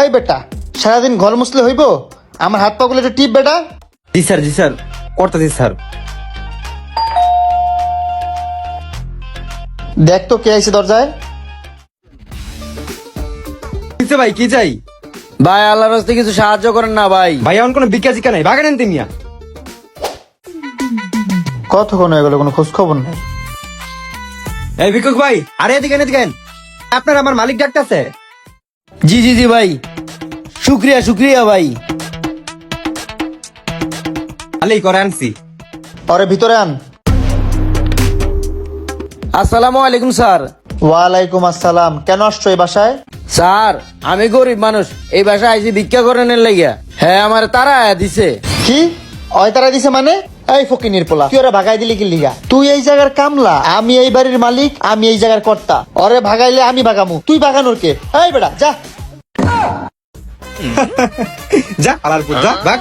এই বেটা, সারাদিন ঘর মুছলে হইব? আমার হাত পা গুলো একটু টিপ বেটা। জি স্যার করতেছি স্যার। দেখ তো কে আইছে দরজায়। কিছে ভাই, কি চাই? ভাই আল্লাহর রাস্তে কিছু সাহায্য করেন না ভাই। ভাই এমন কোনো বিজ্ঞা জিকা নাই, বাগান আনতে মিয়া। কতক্ষণ হয়ে গেল, কোনো খোঁজ খবর নেই। এই ভিক্ষুক ভাই, আরে এদিকে এদিকে আপনার আমার মালিক ডাকতেছে। জি জি জি ভাই, শুক্রিয়া শুক্রিয়া ভাই। আলেই করে আনছি। ওরে ভিতরে আন। আসসালামু আলাইকুম স্যার। ওয়ালাইকুম আসসালাম। কেন আসছো এই বাসায়? স্যার আমি গরিব মানুষ, এই বাসায় আইসি ভিক্ষা করেনের লাগিয়া। হ্যাঁ আমার তারা আয়া দিছে। কি ওই তারা দিছে মানে? এই ফকিনির পোলা, তুই ওরা ভাগাই দিলি কি লিগা? তুই এই জায়গার কামলা, আমি এই বাড়ির মালিক, আমি এই জায়গার কর্তা। ওরে ভাগাইলে আমি ভাগামু, তুই ভাগানোর কে? এই বেটা যা। যা আলারপুর যা ভাগ।